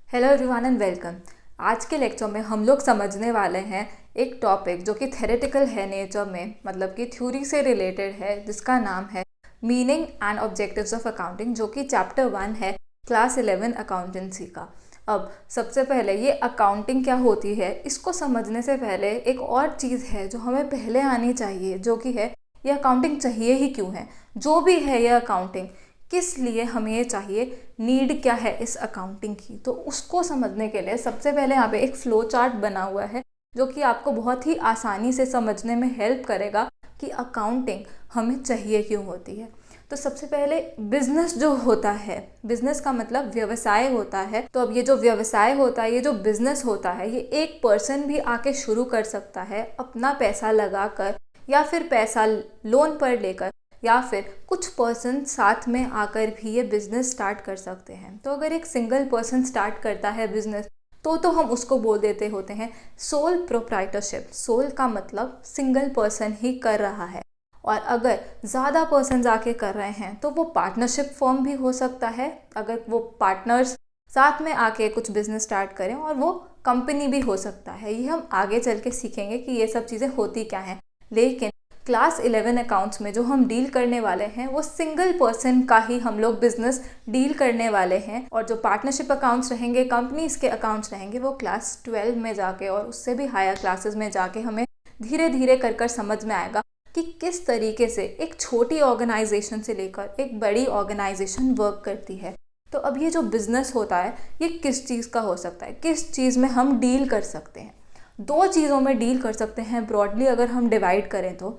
Hello everyone and welcome. आज के lecture में हम लोग समझने वाले हैं एक टॉपिक जो कि थेरेटिकल है नेचर में, मतलब कि थ्योरी से रिलेटेड है, जिसका नाम है meaning and objectives of accounting, जो कि चैप्टर 1 है क्लास 11 अकाउंटेंसी का। अब सबसे पहले ये अकाउंटिंग क्या होती है, इसको समझने से पहले एक और चीज़ है जो हमें पहले आनी चाहिए, जो कि है ये अकाउंटिंग चाहिए ही क्यों है। जो भी है ये अकाउंटिंग किस लिए हमें ये चाहिए, नीड क्या है इस अकाउंटिंग की, तो उसको समझने के लिए सबसे पहले यहाँ पे एक फ्लो चार्ट बना हुआ है जो कि आपको बहुत ही आसानी से समझने में हेल्प करेगा कि अकाउंटिंग हमें चाहिए क्यों होती है। तो सबसे पहले बिजनेस जो होता है, बिजनेस का मतलब व्यवसाय होता है। तो अब ये जो व्यवसाय होता है, ये जो बिजनेस होता है, ये एक पर्सन भी आके शुरू कर सकता है अपना पैसा लगाकर, या फिर पैसा लोन पर लेकर, या फिर कुछ पर्सन साथ में आकर भी ये बिज़नेस स्टार्ट कर सकते हैं। तो अगर एक सिंगल पर्सन स्टार्ट करता है बिज़नेस तो हम उसको बोल देते होते हैं सोल प्रोप्राइटरशिप। सोल का मतलब सिंगल पर्सन ही कर रहा है, और अगर ज़्यादा पर्सन आके कर रहे हैं तो वो पार्टनरशिप फॉर्म भी हो सकता है। अगर वो पार्टनर्स साथ में आके कुछ बिज़नेस स्टार्ट करें, और वो कंपनी भी हो सकता है। ये हम आगे चल के सीखेंगे कि ये सब चीज़ें होती क्या हैं। लेकिन क्लास 11 अकाउंट्स में जो हम डील करने वाले हैं वो सिंगल पर्सन का ही हम लोग बिजनेस डील करने वाले हैं, और जो पार्टनरशिप अकाउंट्स रहेंगे, कंपनीज के अकाउंट्स रहेंगे, वो क्लास 12 में जाके और उससे भी हायर क्लासेस में जाके हमें धीरे धीरे कर समझ में आएगा कि किस तरीके से एक छोटी ऑर्गेनाइजेशन से लेकर एक बड़ी ऑर्गेनाइजेशन वर्क करती है। तो अब ये जो बिजनेस होता है ये किस चीज़ का हो सकता है, किस चीज़ में हम डील कर सकते हैं। दो चीज़ों में डील कर सकते हैं ब्रॉडली अगर हम डिवाइड करें तो।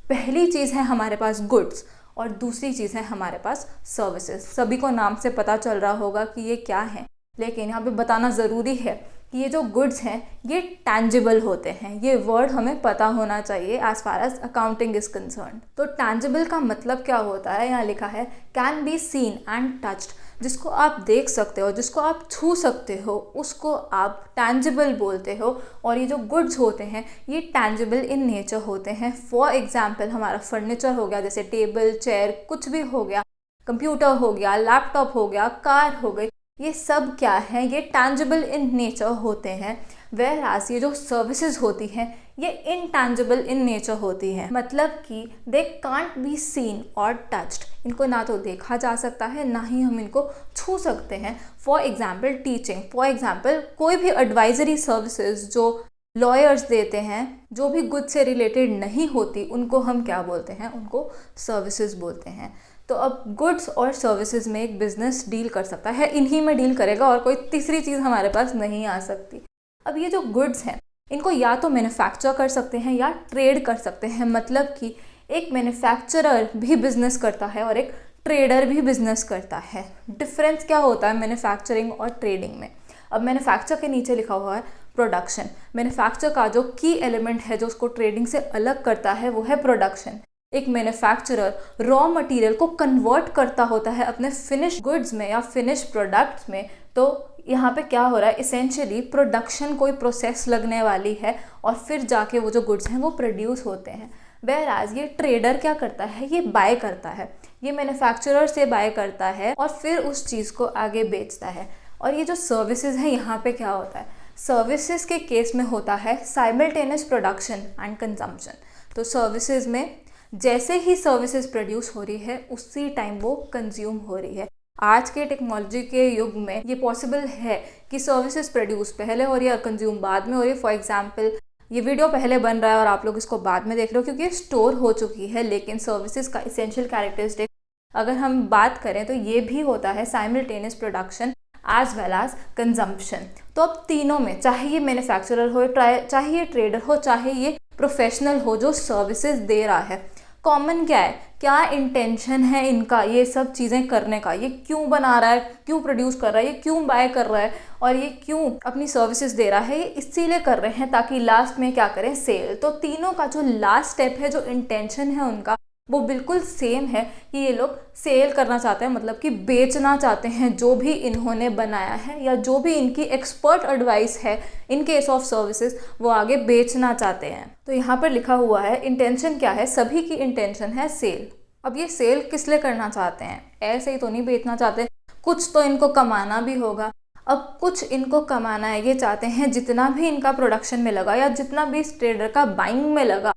पहली चीज़ है हमारे पास गुड्स, और दूसरी चीज़ है हमारे पास सर्विसेज। सभी को नाम से पता चल रहा होगा कि ये क्या है, लेकिन यहाँ पे बताना ज़रूरी है कि ये जो गुड्स हैं ये टैंजिबल होते हैं। ये वर्ड हमें पता होना चाहिए as far as accounting is concern. तो टैंजिबल का मतलब क्या होता है, यहाँ लिखा है can be seen and touched. जिसको आप देख सकते हो, जिसको आप छू सकते हो, उसको आप टैंजिबल बोलते हो। और ये जो गुड्स होते हैं ये टैंजिबल इन नेचर होते हैं। फॉर एग्जाम्पल हमारा फर्नीचर हो गया, जैसे टेबल, चेयर, कुछ भी हो गया, कंप्यूटर हो गया, लैपटॉप हो गया, कार हो गई, ये सब क्या है, ये टैंजिबल इन नेचर होते हैं। वेयरएज ये जो सर्विसेज होती हैं ये इनटैंजिबल इन नेचर होती हैं, मतलब कि दे कांट बी सीन और टच्ड। इनको ना तो देखा जा सकता है, ना ही हम इनको छू सकते हैं। For example teaching, for example कोई भी एडवाइजरी सर्विसेज जो लॉयर्स देते हैं, जो भी गुड से रिलेटेड नहीं होती, उनको हम क्या बोलते हैं, उनको सर्विसेज बोलते हैं। तो अब गुड्स और सर्विसेज में एक बिजनेस डील कर सकता है, इन्हीं में डील करेगा, और कोई तीसरी चीज़ हमारे पास नहीं आ सकती। अब ये जो गुड्स हैं इनको या तो मैन्युफैक्चर कर सकते हैं या ट्रेड कर सकते हैं, मतलब कि एक मैन्युफैक्चरर भी बिजनेस करता है और एक ट्रेडर भी बिजनेस करता है। डिफरेंस क्या होता है मैन्युफैक्चरिंग और ट्रेडिंग में? अब मैन्युफैक्चर के नीचे लिखा हुआ है प्रोडक्शन। मैन्युफैक्चर का जो की एलिमेंट है जो उसको ट्रेडिंग से अलग करता है वो है प्रोडक्शन। एक मैन्युफैक्चरर रॉ मटेरियल को कन्वर्ट करता होता है अपने फिनिश गुड्स में या फिनिश प्रोडक्ट्स में। तो यहाँ पे क्या हो रहा है, इसेंशियली प्रोडक्शन कोई प्रोसेस लगने वाली है, और फिर जाके वो जो गुड्स हैं वो प्रोड्यूस होते हैं। वेयरएज ये ट्रेडर क्या करता है, ये बाय करता है, ये मैन्युफैक्चरर से बाय करता है और फिर उस चीज़ को आगे बेचता है। और ये जो सर्विसेज है, यहाँ पे क्या होता है, सर्विसेज के केस में होता है साइमल्टेनियस प्रोडक्शन एंड कंजम्पशन। तो सर्विसेज में जैसे ही सर्विसेज प्रोड्यूस हो रही है उसी टाइम वो कंज्यूम हो रही है। आज के टेक्नोलॉजी के युग में ये पॉसिबल है कि सर्विसेज प्रोड्यूस पहले हो रही है और कंज्यूम बाद में हो रही है। फॉर एग्जांपल ये वीडियो पहले बन रहा है और आप लोग इसको बाद में देख रहे हो क्योंकि ये स्टोर हो चुकी है, लेकिन सर्विसेज का इसेंशियल कैरेक्टरिस्टिक अगर हम बात करें तो ये भी होता है simultaneous production as well as consumption. तो अब तीनों में, चाहे ये मैन्युफैक्चरर हो, चाहे ये ट्रेडर हो, चाहे ये प्रोफेशनल हो जो सर्विसेज दे रहा है, कॉमन क्या है, क्या इंटेंशन है इनका ये सब चीज़ें करने का। ये क्यों बना रहा है, क्यों प्रोड्यूस कर रहा है, ये क्यों बाय कर रहा है, और ये क्यों अपनी सर्विसेज दे रहा है, ये इसीलिए कर रहे हैं ताकि लास्ट में क्या करें, सेल। तो तीनों का जो लास्ट स्टेप है, जो इंटेंशन है उनका, वो बिल्कुल सेम है कि ये लोग सेल करना चाहते हैं, मतलब कि बेचना चाहते हैं जो भी इन्होंने बनाया है या जो भी इनकी एक्सपर्ट एडवाइस है इन केस ऑफ सर्विसेज, वो आगे बेचना चाहते हैं। तो यहाँ पर लिखा हुआ है इंटेंशन क्या है, सभी की इंटेंशन है सेल। अब ये सेल किस लिए करना चाहते हैं, ऐसे ही तो नहीं बेचना चाहते, कुछ तो इनको कमाना भी होगा। अब कुछ इनको कमाना है, ये चाहते हैं जितना भी इनका प्रोडक्शन में लगा या जितना भी इस ट्रेडर का बाइंग में लगा,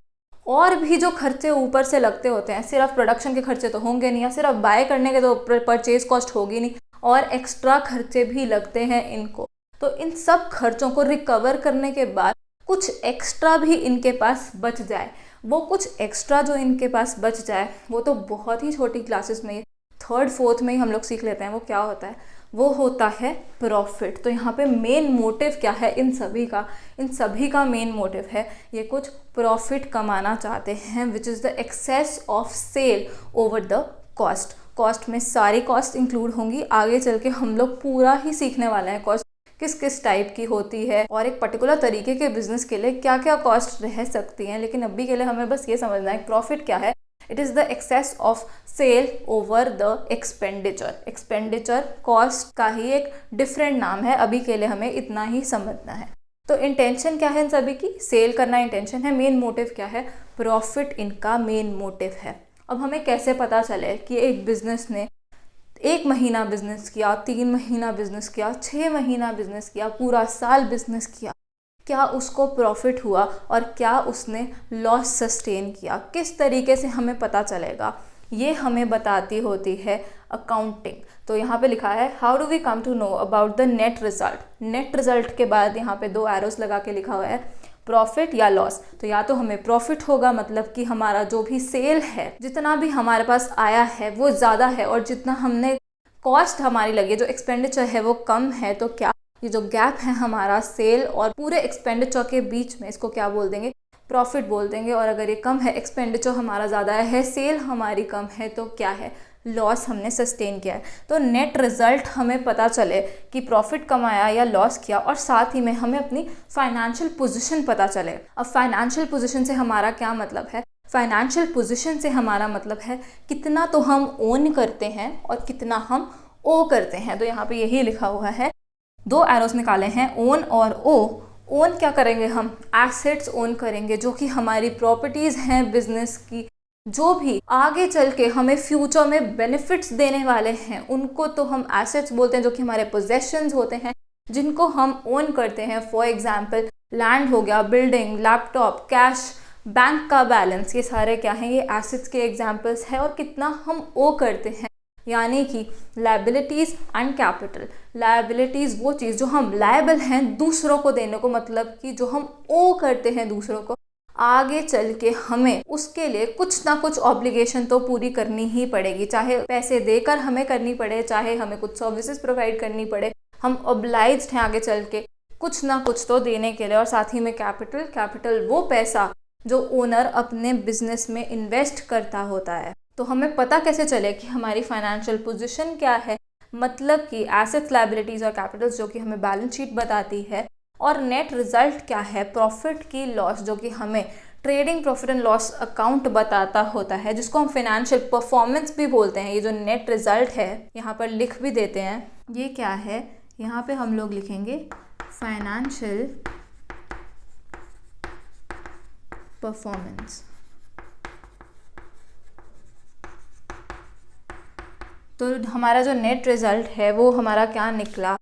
और भी जो खर्चे ऊपर से लगते होते हैं, सिर्फ प्रोडक्शन के खर्चे तो होंगे नहीं, या सिर्फ बाय करने के तो परचेज कॉस्ट होगी नहीं, और एक्स्ट्रा खर्चे भी लगते हैं इनको। तो इन सब खर्चों को रिकवर करने के बाद कुछ एक्स्ट्रा भी इनके पास बच जाए, वो कुछ एक्स्ट्रा जो इनके पास बच जाए वो तो बहुत ही छोटी क्लासेस में, थर्ड फोर्थ में ही हम लोग सीख लेते हैं। वो क्या होता है? वो होता है प्रॉफिट। तो यहाँ पे मेन मोटिव क्या है इन सभी का मेन मोटिव है ये कुछ प्रॉफिट कमाना चाहते हैं, which is the excess of sale over the cost में सारी कॉस्ट इंक्लूड होंगी। आगे चल के हम लोग पूरा ही सीखने वाले हैं कॉस्ट किस किस टाइप की होती है और एक पर्टिकुलर तरीके के बिजनेस के लिए क्या क्या कॉस्ट रह सकती हैं। लेकिन अभी के लिए हमें बस ये समझना है प्रॉफिट क्या है। It is the excess of sale over the expenditure cost का ही एक डिफरेंट नाम है। अभी के लिए हमें इतना ही समझना है। तो इंटेंशन क्या है इन सभी की? सेल करना इंटेंशन है। मेन मोटिव क्या है? प्रॉफिट इनका मेन मोटिव है। अब हमें कैसे पता चले कि एक बिजनेस ने 1 महीना बिजनेस किया, 3 महीना बिजनेस किया, 6 महीना बिजनेस किया, पूरा साल बिजनेस किया, क्या उसको प्रॉफिट हुआ और क्या उसने लॉस सस्टेन किया? किस तरीके से हमें पता चलेगा? ये हमें बताती होती है अकाउंटिंग। तो यहाँ पे लिखा है how do we come to know about the net result के बाद यहाँ पे 2 एरोस लगा के लिखा हुआ है प्रॉफिट या लॉस। तो या तो हमें प्रॉफिट होगा, मतलब कि हमारा जो भी सेल है, जितना भी हमारे पास आया है वो ज़्यादा है, और जितना हमने कॉस्ट हमारी लगी, जो एक्सपेंडिचर है वो कम है। तो क्या ये जो गैप है हमारा सेल और पूरे एक्सपेंडिचर के बीच में, इसको क्या बोल देंगे? प्रॉफिट बोल देंगे। और अगर ये कम है, एक्सपेंडिचर हमारा ज़्यादा है, सेल हमारी कम है, तो क्या है? लॉस हमने सस्टेन किया है। तो नेट रिजल्ट हमें पता चले कि प्रॉफिट कमाया या लॉस किया, और साथ ही में हमें अपनी फाइनेंशियल पोजीशन पता चले। अब फाइनेंशियल पोजीशन से हमारा क्या मतलब है? फाइनेंशियल पोजीशन से हमारा मतलब है कितना तो हम ओन करते हैं और कितना हम ओ करते हैं। तो यहाँ पे यही लिखा हुआ है, 2 एरोस निकाले हैं, ओन और ओ। ओन क्या करेंगे? हम एसेट्स ओन करेंगे, जो कि हमारी प्रॉपर्टीज़ हैं बिजनेस की, जो भी आगे चल के हमें फ्यूचर में बेनिफिट्स देने वाले हैं, उनको तो हम एसेट्स बोलते हैं, जो कि हमारे पोजेशंस होते हैं, जिनको हम ओन करते हैं। फॉर एग्जांपल लैंड हो गया, बिल्डिंग, लैपटॉप, कैश, बैंक का बैलेंस, ये सारे क्या हैं? ये एसेट्स के एग्जांपल्स हैं। और कितना हम ओ करते हैं, यानी कि लायबिलिटीज़ एंड कैपिटल। लायबिलिटीज़ वो चीज़ जो हम लायबल हैं दूसरों को देने को, मतलब कि जो हम ओ करते हैं दूसरों को, आगे चल के हमें उसके लिए कुछ ना कुछ ऑब्लिगेशन तो पूरी करनी ही पड़ेगी, चाहे पैसे देकर हमें करनी पड़े, चाहे हमें कुछ सर्विसेज प्रोवाइड करनी पड़े, हम ऑब्लाइज्ड हैं आगे चल के कुछ ना कुछ तो देने के लिए। और साथ ही में कैपिटल वो पैसा जो ओनर अपने बिजनेस में इन्वेस्ट करता होता है। तो हमें पता कैसे चले कि हमारी फाइनेंशियल पोजीशन क्या है? मतलब कि एसेट्स, लायबिलिटीज़ और कैपिटल्स, जो कि हमें बैलेंस शीट बताती है। और नेट रिजल्ट क्या है? प्रॉफिट की लॉस, जो कि हमें trading profit and loss account बताता होता है, जिसको हम फाइनेंशियल परफॉर्मेंस भी बोलते हैं। ये जो नेट रिजल्ट है यहाँ पर लिख भी देते हैं, ये क्या है? यहाँ पे हम लोग लिखेंगे फाइनेंशियल परफॉर्मेंस। तो हमारा जो नेट रिजल्ट है वो हमारा क्या निकला?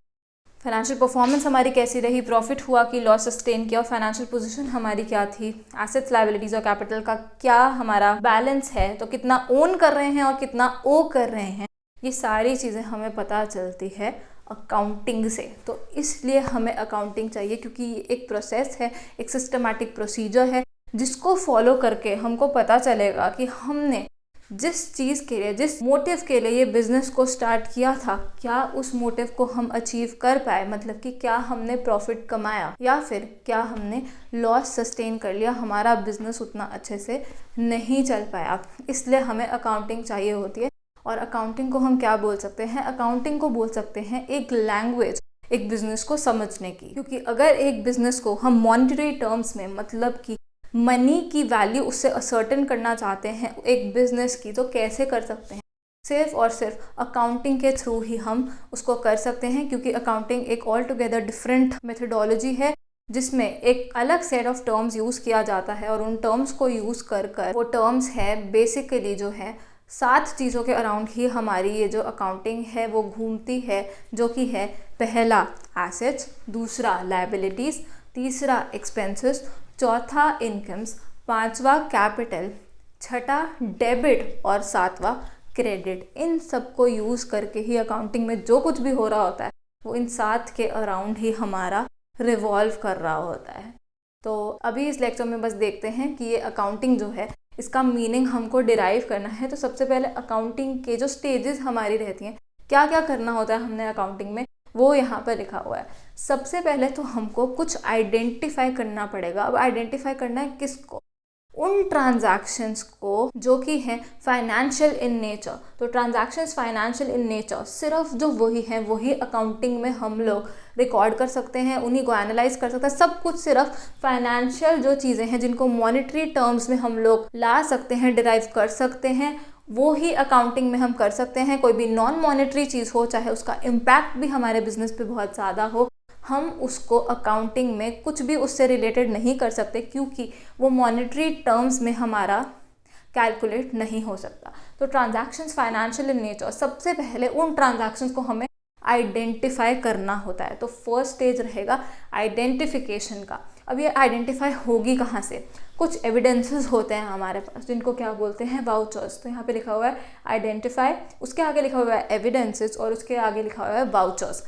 फाइनेंशियल परफॉर्मेंस हमारी कैसी रही, प्रॉफिट हुआ कि लॉस सस्टेन किया, और फाइनेंशियल पोजीशन हमारी क्या थी, एसेट्स, लायबिलिटीज़ और कैपिटल का क्या हमारा बैलेंस है, तो कितना ओन कर रहे हैं और कितना ओ कर रहे हैं। ये सारी चीज़ें हमें पता चलती है अकाउंटिंग से। तो इसलिए हमें अकाउंटिंग चाहिए, क्योंकि ये एक प्रोसेस है, एक सिस्टमैटिक प्रोसीजर है, जिसको फॉलो करके हमको पता चलेगा कि हमने जिस चीज़ के लिए, जिस मोटिव के लिए ये बिज़नेस को स्टार्ट किया था, क्या उस मोटिव को हम अचीव कर पाए। मतलब कि क्या हमने प्रॉफिट कमाया या फिर क्या हमने लॉस सस्टेन कर लिया, हमारा बिज़नेस उतना अच्छे से नहीं चल पाया। इसलिए हमें अकाउंटिंग चाहिए होती है। और अकाउंटिंग को हम क्या बोल सकते हैं? अकाउंटिंग को बोल सकते हैं एक लैंग्वेज, एक बिज़नेस को समझने की। क्योंकि अगर एक बिज़नेस को हम मॉनेटरी टर्म्स में, मतलब कि मनी की वैल्यू उससे असर्टेन करना चाहते हैं एक बिजनेस की, तो कैसे कर सकते हैं? सिर्फ और सिर्फ अकाउंटिंग के थ्रू ही हम उसको कर सकते हैं। क्योंकि अकाउंटिंग एक ऑल टुगेदर डिफरेंट मेथडोलॉजी है, जिसमें एक अलग सेट ऑफ टर्म्स यूज़ किया जाता है, और उन टर्म्स को यूज़ कर वो टर्म्स है बेसिकली जो है 7 चीज़ों के अराउंड ही हमारी ये जो अकाउंटिंग है वो घूमती है, जो कि है पहला एसेट्स, दूसरा लायबिलिटीज़, तीसरा एक्सपेंसेस, चौथा इनकम्स, पांचवा कैपिटल, छठा डेबिट और सातवां क्रेडिट। इन सब को यूज़ करके ही अकाउंटिंग में जो कुछ भी हो रहा होता है वो इन 7 के अराउंड ही हमारा रिवॉल्व कर रहा होता है। तो अभी इस लेक्चर में बस देखते हैं कि ये अकाउंटिंग जो है इसका मीनिंग हमको डिराइव करना है। तो सबसे पहले अकाउंटिंग के जो स्टेजेस हमारी रहती हैं, क्या क्या करना होता है हमने अकाउंटिंग में, वो यहाँ पर लिखा हुआ है। सबसे पहले तो हमको कुछ आइडेंटिफाई करना पड़ेगा। अब आइडेंटिफाई करना है किसको? उन ट्रांजैक्शंस को जो कि हैं फाइनेंशियल इन नेचर। तो ट्रांजैक्शंस फाइनेंशियल इन नेचर सिर्फ जो वही हैं वही अकाउंटिंग में हम लोग रिकॉर्ड कर सकते हैं, उन्हीं को एनालाइज कर सकते हैं। सब कुछ सिर्फ फाइनेंशियल जो चीज़ें हैं जिनको मॉनेटरी टर्म्स में हम लोग ला सकते हैं, डिराइव कर सकते हैं, वो ही अकाउंटिंग में हम कर सकते हैं। कोई भी नॉन मॉनेटरी चीज़ हो, चाहे उसका इम्पैक्ट भी हमारे बिजनेस पे बहुत ज़्यादा हो, हम उसको अकाउंटिंग में कुछ भी उससे रिलेटेड नहीं कर सकते, क्योंकि वो मॉनेटरी टर्म्स में हमारा कैलकुलेट नहीं हो सकता। तो ट्रांजैक्शंस फाइनेंशियल इन नेचर, सबसे पहले उन ट्रांजैक्शंस को हमें आइडेंटिफाई करना होता है। तो फर्स्ट स्टेज रहेगा आइडेंटिफिकेशन का। अब ये आइडेंटिफाई होगी कहाँ से? कुछ एविडेंसेस होते हैं हमारे पास जिनको क्या बोलते हैं? वाउचर्स। तो यहाँ पे लिखा हुआ है आइडेंटिफाई, उसके आगे लिखा हुआ है एविडेंसेस और उसके आगे लिखा हुआ है वाउचर्स।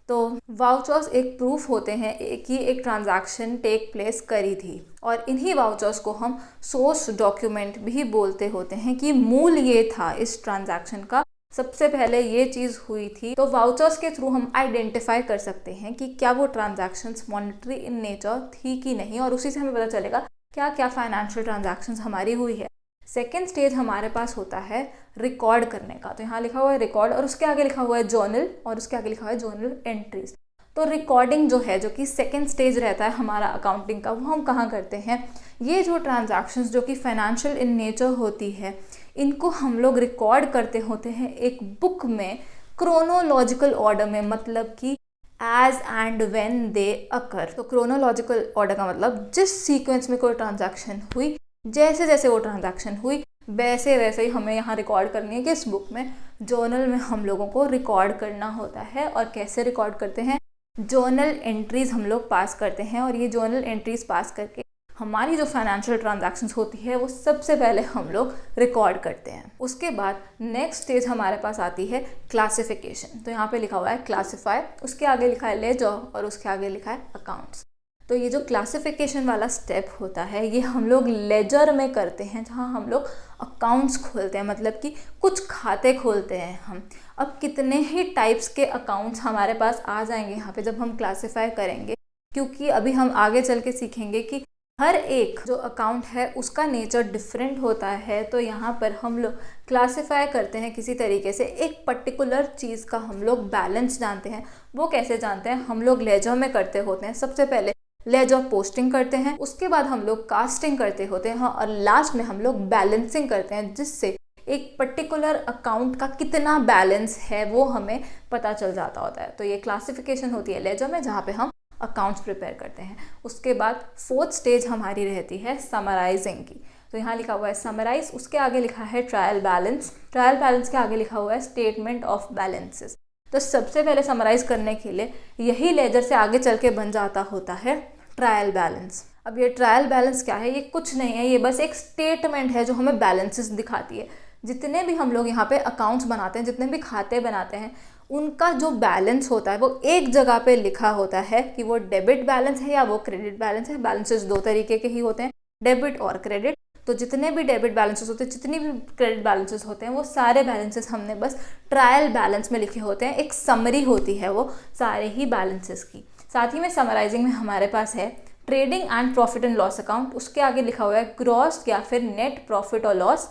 तो वाउचर्स एक प्रूफ होते हैं कि एक ट्रांजैक्शन टेक प्लेस करी थी, और इन्हीं वाउचर्स को हम सोर्स डॉक्यूमेंट भी बोलते होते हैं कि मूल ये था इस ट्रांजैक्शन का, सबसे पहले ये चीज़ हुई थी। तो वाउचर्स के थ्रू हम आइडेंटिफाई कर सकते हैं कि क्या वो ट्रांजैक्शंस मॉनेटरी इन नेचर थी कि नहीं, और उसी से हमें पता चलेगा क्या क्या फाइनेंशियल ट्रांजैक्शंस हमारी हुई है। सेकेंड स्टेज हमारे पास होता है रिकॉर्ड करने का। तो यहाँ लिखा हुआ है रिकॉर्ड और उसके आगे लिखा हुआ है जर्नल और उसके आगे लिखा हुआ है जर्नल एंट्रीज। तो रिकॉर्डिंग जो है, जो कि सेकेंड स्टेज रहता है हमारा अकाउंटिंग का, वो हम कहाँ करते हैं? ये जो ट्रांजैक्शंस जो कि फाइनेंशियल इन नेचर होती है, इनको हम लोग रिकॉर्ड करते होते हैं एक बुक में क्रोनोलॉजिकल ऑर्डर में, मतलब कि एज एंड व्हेन दे अकर। तो क्रोनोलॉजिकल ऑर्डर का मतलब जिस सीक्वेंस में कोई ट्रांजैक्शन हुई, जैसे जैसे वो ट्रांजैक्शन हुई वैसे वैसे ही हमें यहाँ रिकॉर्ड करनी है। किस बुक में? जर्नल में हम लोगों को रिकॉर्ड करना होता है। और कैसे रिकॉर्ड करते हैं? जर्नल एंट्रीज हम लोग पास करते हैं, और ये जर्नल एंट्रीज पास करके हमारी जो फाइनेंशियल ट्रांजैक्शंस होती है वो सबसे पहले हम लोग रिकॉर्ड करते हैं। उसके बाद नेक्स्ट स्टेज हमारे पास आती है क्लासिफिकेशन। तो यहाँ पे लिखा हुआ है क्लासिफाई, उसके आगे लिखा है लेजर और उसके आगे लिखा है अकाउंट्स। तो ये जो क्लासिफिकेशन वाला स्टेप होता है ये हम लोग लेजर में करते हैं, जहाँ हम लोग अकाउंट्स खोलते हैं, मतलब कि कुछ खाते खोलते हैं हम। अब कितने ही टाइप्स के अकाउंट्स हमारे पास आ जाएंगे यहाँ पे जब हम क्लासिफाई करेंगे, क्योंकि अभी हम आगे चल के सीखेंगे कि हर एक जो अकाउंट है उसका नेचर डिफरेंट होता है। तो यहाँ पर हम लोग क्लासिफाई करते हैं किसी तरीके से, एक पर्टिकुलर चीज़ का हम लोग बैलेंस जानते हैं। वो कैसे जानते हैं? हम लोग लेजर में करते होते हैं। सबसे पहले लेजर पोस्टिंग करते हैं, उसके बाद हम लोग कास्टिंग करते होते हैं, और लास्ट में हम लोग बैलेंसिंग करते हैं, जिससे एक पर्टिकुलर अकाउंट का कितना बैलेंस है वो हमें पता चल जाता होता है। तो ये क्लासिफिकेशन होती है लेजर में, जहाँ पे हम अकाउंट्स प्रिपेयर करते हैं। उसके बाद फोर्थ स्टेज हमारी रहती है समराइजिंग की। तो यहाँ लिखा हुआ है समराइज, उसके आगे लिखा है ट्रायल बैलेंस, ट्रायल बैलेंस के आगे लिखा हुआ है स्टेटमेंट ऑफ बैलेंसेस। तो सबसे पहले समराइज करने के लिए यही लेजर से आगे चल के बन जाता होता है ट्रायल बैलेंस। अब ये ट्रायल बैलेंस क्या है? ये कुछ नहीं है, ये बस एक स्टेटमेंट है जो हमें बैलेंसेस दिखाती है। जितने भी हम लोग यहाँ पे अकाउंट्स बनाते हैं, जितने भी खाते बनाते हैं, उनका जो बैलेंस होता है वो एक जगह पे लिखा होता है कि वो डेबिट बैलेंस है या वो क्रेडिट बैलेंस है। बैलेंसेस 2 तरीके के ही होते हैं, डेबिट और क्रेडिट। तो जितने भी डेबिट बैलेंसेस होते हैं, जितनी भी क्रेडिट बैलेंसेस होते हैं, वो सारे बैलेंसेस हमने बस ट्रायल बैलेंस में लिखे होते हैं। एक समरी होती है वो सारे ही बैलेंसेस की। साथ ही में समराइजिंग में हमारे पास है trading and profit and loss account, उसके आगे लिखा हुआ है ग्रॉस या फिर नेट प्रॉफिट और लॉस,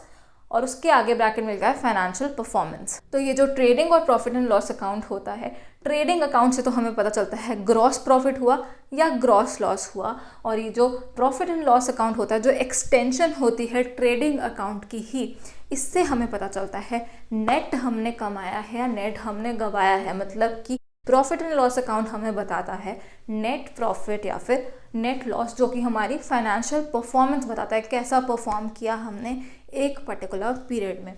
और उसके आगे ब्रैकेट में लिखा है फाइनेंशियल परफॉर्मेंस। तो ये जो ट्रेडिंग और प्रॉफिट एंड लॉस अकाउंट होता है, ट्रेडिंग अकाउंट से तो हमें पता चलता है ग्रॉस प्रॉफिट हुआ या ग्रॉस लॉस हुआ, और ये जो प्रॉफिट एंड लॉस अकाउंट होता है, जो एक्सटेंशन होती है ट्रेडिंग अकाउंट की ही, इससे हमें पता चलता है नेट हमने कमाया है या नेट हमने गंवाया है। मतलब कि प्रॉफिट एंड लॉस अकाउंट हमें बताता है नेट प्रॉफिट या फिर नेट लॉस, जो कि हमारी फाइनेंशियल परफॉर्मेंस बताता है, कैसा परफॉर्म किया हमने एक पर्टिकुलर पीरियड में।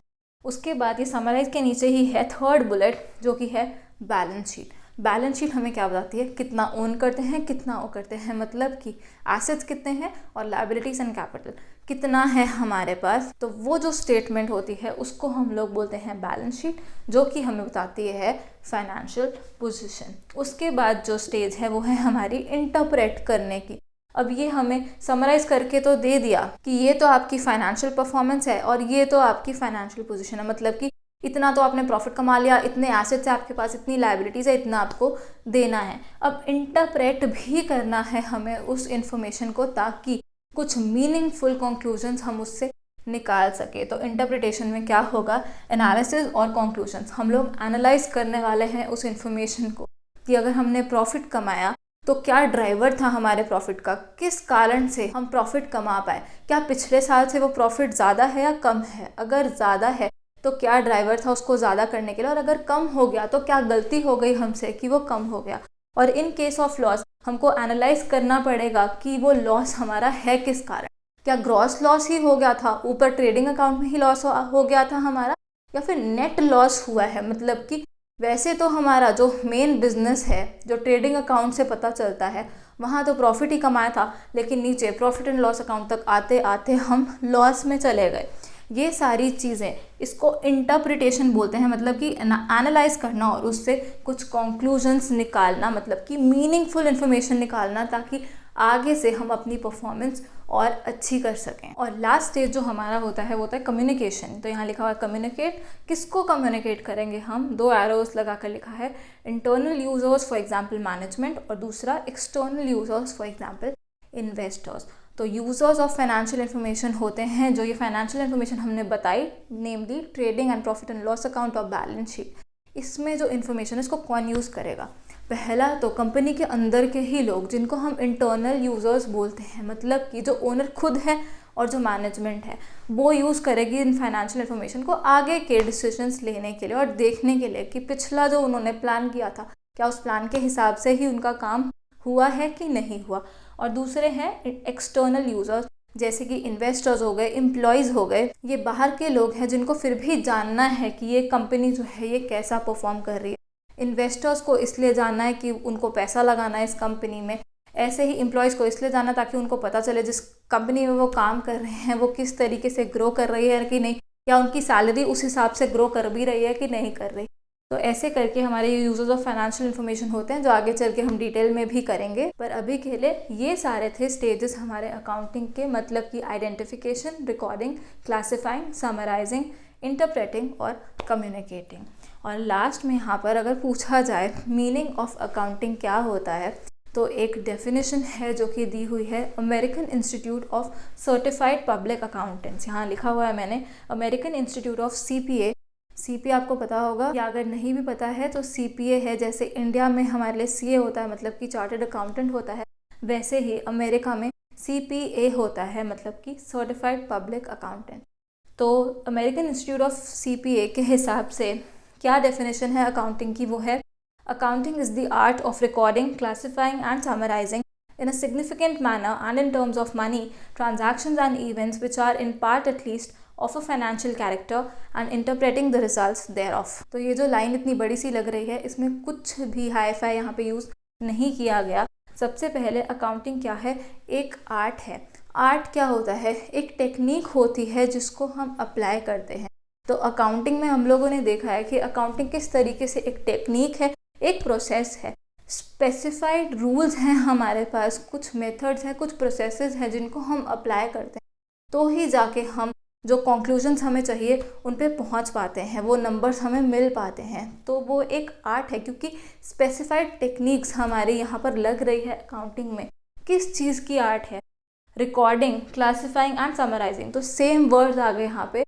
उसके बाद ये समराइज के नीचे ही है थर्ड बुलेट जो कि है बैलेंस शीट। बैलेंस शीट हमें क्या बताती है, कितना ओन करते हैं, कितना ओ करते हैं, मतलब कि एसेट्स कितने हैं और लायबिलिटीज एंड कैपिटल कितना है हमारे पास। तो वो जो स्टेटमेंट होती है उसको हम लोग बोलते हैं बैलेंस शीट, जो कि हमें बताती है फाइनेंशियल पोजीशन। उसके बाद जो स्टेज है वो है हमारी इंटरप्रेट करने की। अब ये हमें समराइज करके तो दे दिया कि ये तो आपकी फाइनेंशियल परफॉर्मेंस है और ये तो आपकी फाइनेंशियल पोजीशन है, मतलब कि इतना तो आपने प्रॉफिट कमा लिया, इतने एसेट्स है आपके पास, इतनी लायबिलिटीज़ है, इतना आपको देना है। अब इंटरप्रेट भी करना है हमें उस इंफॉर्मेशन को, ताकि कुछ मीनिंगफुल कंक्लूजन्स हम उससे निकाल सके। तो इंटरप्रिटेशन में क्या होगा, एनालिसिस और कंक्लूजन्स। हम लोग एनालाइज करने वाले हैं उस इंफॉर्मेशन को कि अगर हमने प्रॉफिट कमाया तो क्या ड्राइवर था हमारे प्रॉफिट का, किस कारण से हम प्रॉफिट कमा पाए, क्या पिछले साल से वो प्रॉफिट ज़्यादा है या कम है, अगर ज़्यादा है तो क्या ड्राइवर था उसको ज़्यादा करने के लिए, और अगर कम हो गया तो क्या गलती हो गई हमसे कि वो कम हो गया। और इन केस ऑफ लॉस हमको एनालाइज करना पड़ेगा कि वो लॉस हमारा है किस कारण। क्या ग्रॉस लॉस ही हो गया था, ऊपर ट्रेडिंग अकाउंट में ही लॉस हो गया था हमारा, या फिर नेट लॉस हुआ है, मतलब कि वैसे तो हमारा जो मेन बिजनेस है जो ट्रेडिंग अकाउंट से पता चलता है वहाँ तो प्रॉफिट ही कमाया था, लेकिन नीचे प्रॉफिट एंड लॉस अकाउंट तक आते आते हम लॉस में चले गए। ये सारी चीज़ें, इसको इंटरप्रिटेशन बोलते हैं, मतलब कि एनालाइज करना और उससे कुछ कंक्लूजन्स निकालना, मतलब कि मीनिंगफुल इन्फॉर्मेशन निकालना, ताकि आगे से हम अपनी परफॉर्मेंस और अच्छी कर सकें। और लास्ट स्टेज जो हमारा होता है वो होता है कम्युनिकेशन। तो यहाँ लिखा हुआ है कम्युनिकेट। किसको कम्युनिकेट करेंगे हम, दो एरोस लगा कर लिखा है, internal users for example management और दूसरा external users for example investors. तो यूजर्स ऑफ फाइनेंशियल इन्फॉर्मेशन होते हैं जो ये फाइनेंशियल इन्फॉर्मेशन हमने बताई, namely trading and profit and loss account और बैलेंस शीट। इसमें जो इन्फॉर्मेशन है इसको कौन यूज़ करेगा, पहला तो कंपनी के अंदर के ही लोग जिनको हम इंटरनल यूजर्स बोलते हैं, मतलब कि जो ओनर खुद है और जो मैनेजमेंट है वो यूज़ करेगी इन फाइनेंशियल इन्फॉर्मेशन को आगे के डिसीजंस लेने के लिए और देखने के लिए कि पिछला जो उन्होंने प्लान किया था क्या उस प्लान के हिसाब से ही उनका काम हुआ है कि नहीं हुआ। और दूसरे हैं एक्सटर्नल यूजर्स, जैसे कि इन्वेस्टर्स हो गए, एम्प्लॉयज़ हो गए, ये बाहर के लोग हैं जिनको फिर भी जानना है कि ये कंपनी जो है ये कैसा परफॉर्म कर रही है। इन्वेस्टर्स को इसलिए जानना है कि उनको पैसा लगाना है इस कंपनी में, ऐसे ही एम्प्लॉयज़ को इसलिए जानना ताकि उनको पता चले जिस कंपनी में वो काम कर रहे हैं वो किस तरीके से ग्रो कर रही है कि नहीं, या उनकी सैलरी उस हिसाब से ग्रो कर भी रही है कि नहीं कर रही। तो ऐसे करके हमारे यूजर्स ऑफ फाइनेंशियल इन्फॉर्मेशन होते हैं, जो आगे चल के हम डिटेल में भी करेंगे। पर अभी के लिए ये सारे थे स्टेजेस हमारे अकाउंटिंग के, मतलब कि identification, recording, classifying, summarizing, interpreting और कम्युनिकेटिंग। और लास्ट में यहाँ पर अगर पूछा जाए मीनिंग ऑफ अकाउंटिंग क्या होता है, तो एक डेफिनेशन है जो कि दी हुई है American institute of certified public accountants. यहाँ लिखा हुआ है मैंने American institute of CPA। CPA आपको पता होगा, या अगर नहीं भी पता है तो CPA है, जैसे इंडिया में हमारे लिए CA होता है मतलब कि चार्टर्ड अकाउंटेंट होता है, वैसे ही अमेरिका में CPA होता है, मतलब कि सर्टिफाइड पब्लिक अकाउंटेंट। तो अमेरिकन इंस्टीट्यूट ऑफ CPA के हिसाब से क्या डेफिनेशन है अकाउंटिंग की, वो है accounting is the art of recording, classifying and summarizing in a significant manner and in terms of money, transactions and events which are in part at least of a financial character and interpreting the results thereof। तो ये जो line इतनी बड़ी सी लग रही है, इसमें कुछ भी हाई फाई यहाँ पे यूज़ नहीं किया गया। सबसे पहले अकाउंटिंग क्या है, एक आर्ट है। आर्ट क्या होता है, एक टेक्निक होती है जिसको हम अप्लाई करते हैं। तो अकाउंटिंग में हम लोगों ने देखा है कि अकाउंटिंग किस तरीके से एक टेक्निक है, एक प्रोसेस है, स्पेसिफाइड रूल्स हैं हमारे पास, कुछ मेथड्स हैं, कुछ प्रोसेसेस हैं जिनको हम अप्लाई करते हैं, तो ही जाके हम जो कंक्लूजन्स हमें चाहिए उन पे पहुंच पाते हैं, वो नंबर्स हमें मिल पाते हैं। तो वो एक आर्ट है, क्योंकि स्पेसिफाइड टेक्निक्स हमारे यहाँ पर लग रही है अकाउंटिंग में। किस चीज़ की आर्ट है, रिकॉर्डिंग, क्लासिफाइंग एंड समराइजिंग। तो सेम वर्ड्स आ गए यहाँ पे।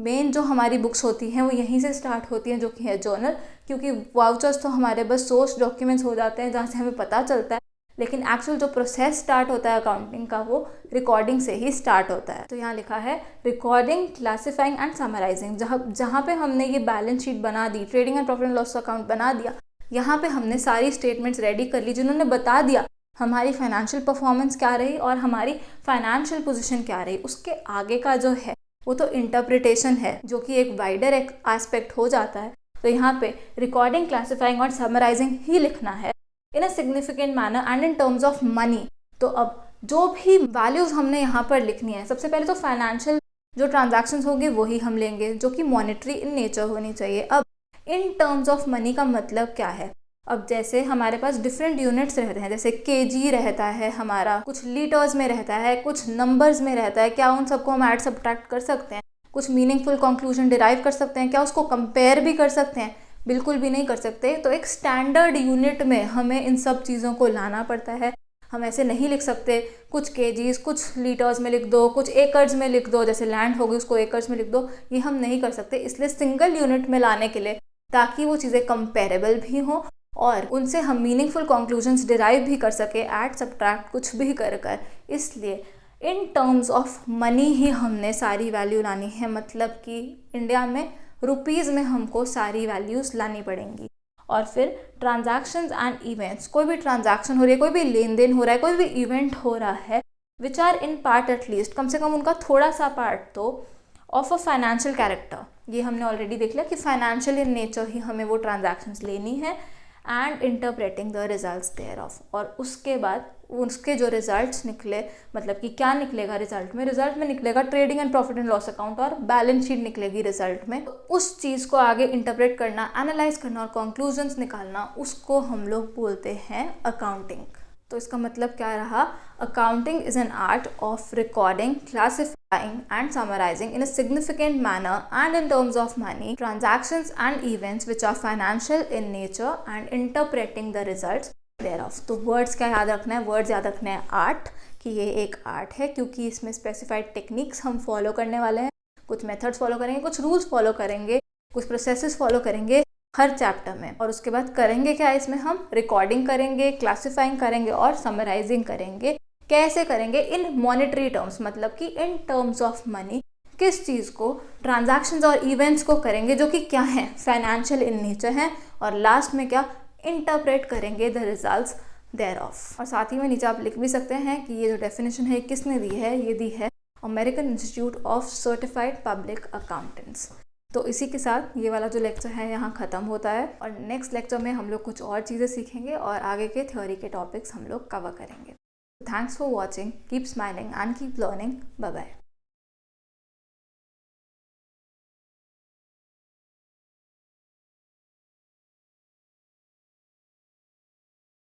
मेन जो हमारी बुक्स होती हैं वो यहीं से स्टार्ट होती हैं, जो कि है जर्नल, क्योंकि वाउचर्स तो हमारे बस सोर्स डॉक्यूमेंट्स हो जाते हैं जहाँ से हमें पता चलता है, लेकिन एक्चुअल जो प्रोसेस स्टार्ट होता है अकाउंटिंग का वो रिकॉर्डिंग से ही स्टार्ट होता है। तो यहाँ लिखा है रिकॉर्डिंग, क्लासिफाइंग एंड समराइजिंग। जहाँ पे हमने ये बैलेंस शीट बना दी, trading and profit and loss account बना दिया, यहाँ पे हमने सारी स्टेटमेंट्स रेडी कर ली जिन्होंने बता दिया हमारी फाइनेंशियल परफॉर्मेंस क्या रही और हमारी फाइनेंशियल पोजीशन क्या रही। उसके आगे का जो है वो तो इंटरप्रिटेशन है जो कि एक वाइडर एक एस्पेक्ट हो जाता है। तो यहाँ पे रिकॉर्डिंग, क्लासिफाइंग और समराइजिंग ही लिखना है in a significant manner and in terms of money. तो अब जो भी वैल्यूज़ हमने यहाँ पर लिखनी है, सबसे पहले तो फाइनेंशियल जो ट्रांजैक्शंस होंगे वही हम लेंगे जो कि मॉनेटरी इन नेचर होनी चाहिए। अब इन टर्म्स ऑफ मनी का मतलब क्या है? अब जैसे हमारे पास डिफरेंट यूनिट्स रहते हैं, जैसे केजी रहता है हमारा, कुछ लीटर्स में रहता है, कुछ नंबर्स में रहता है, क्या उन सबको हम ऐड सब्ट्रैक्ट कर सकते हैं? कुछ मीनिंगफुल कंक्लूजन डिराइव कर सकते हैं? क्या उसको कंपेयर भी कर सकते हैं? बिल्कुल भी नहीं कर सकते। तो एक स्टैंडर्ड यूनिट में हमें इन सब चीज़ों को लाना पड़ता है। हम ऐसे नहीं लिख सकते कुछ केजीज कुछ लीटर्स में लिख दो, कुछ एकर्स में लिख दो, जैसे लैंड होगी उसको एकर्स में लिख दो, ये हम नहीं कर सकते। इसलिए सिंगल यूनिट में लाने के लिए, ताकि वो चीज़ें कंपेरेबल भी हों और उनसे हम मीनिंगफुल कंक्लूजन्स डिराइव भी कर सके, ऐड सब्ट्रैक्ट कुछ भी कर इसलिए इन टर्म्स ऑफ मनी ही हमने सारी वैल्यू लानी है। मतलब कि इंडिया में रुपीज़ में हमको सारी वैल्यूज़ लानी पड़ेंगी। और फिर ट्रांजैक्शंस एंड इवेंट्स, कोई भी ट्रांजैक्शन हो रही है, कोई भी लेन देन हो रहा है, कोई भी इवेंट हो रहा है, which are in part at least, कम से कम उनका थोड़ा सा पार्ट तो ऑफ अ फाइनेंशियल कैरेक्टर। ये हमने ऑलरेडी देख लिया कि फाइनेंशियल इन नेचर ही हमें वो ट्रांजैक्शंस लेनी है। And interpreting the results thereof, और उसके बाद उसके जो रिजल्ट्स निकले, मतलब कि क्या निकलेगा रिजल्ट में निकलेगा trading and profit and loss account और बैलेंस शीट निकलेगी रिजल्ट में। तो उस चीज़ को आगे इंटरप्रेट करना, एनालाइज करना और कंक्लूजन्स निकालना, उसको हम लोग बोलते हैं अकाउंटिंग। तो इसका मतलब क्या रहा? Accounting is an art of recording, classifying and summarising in a significant manner and in terms of money transactions and events which are financial in nature and interpreting the results thereof. तो words क्या याद रखना है? Words याद रखना है art, कि ये एक आर्ट है, क्योंकि इसमें स्पेसिफाइड टेक्निक्स हम फॉलो करने वाले हैं, कुछ मेथड्स फॉलो करेंगे, कुछ रूल्स फॉलो करेंगे, कुछ प्रोसेसेस फॉलो करेंगे हर चैप्टर में। और उसके बाद करेंगे क्या? इसमें हम रिकॉर्डिंग करेंगे, क्लासिफाइंग करेंगे और समराइजिंग करेंगे। कैसे करेंगे? इन मॉनेटरी टर्म्स, मतलब कि इन टर्म्स ऑफ मनी। किस चीज़ को? ट्रांजैक्शंस और इवेंट्स को करेंगे जो कि क्या हैं? फाइनेंशियल इन नेचर हैं। और लास्ट में क्या? इंटरप्रेट करेंगे द रिजल्ट्स देयर ऑफ। और साथ ही में नीचे आप लिख भी सकते हैं कि ये जो डेफिनेशन है किसने दी है? ये दी है American institute of certified public accountants. तो इसी के साथ ये वाला जो लेक्चर है यहाँ ख़त्म होता है, और नेक्स्ट लेक्चर में हम लोग कुछ और चीज़ें सीखेंगे और आगे के थ्योरी के टॉपिक्स हम लोग कवर करेंगे। Thanks for watching, keep smiling and keep learning. Bye bye.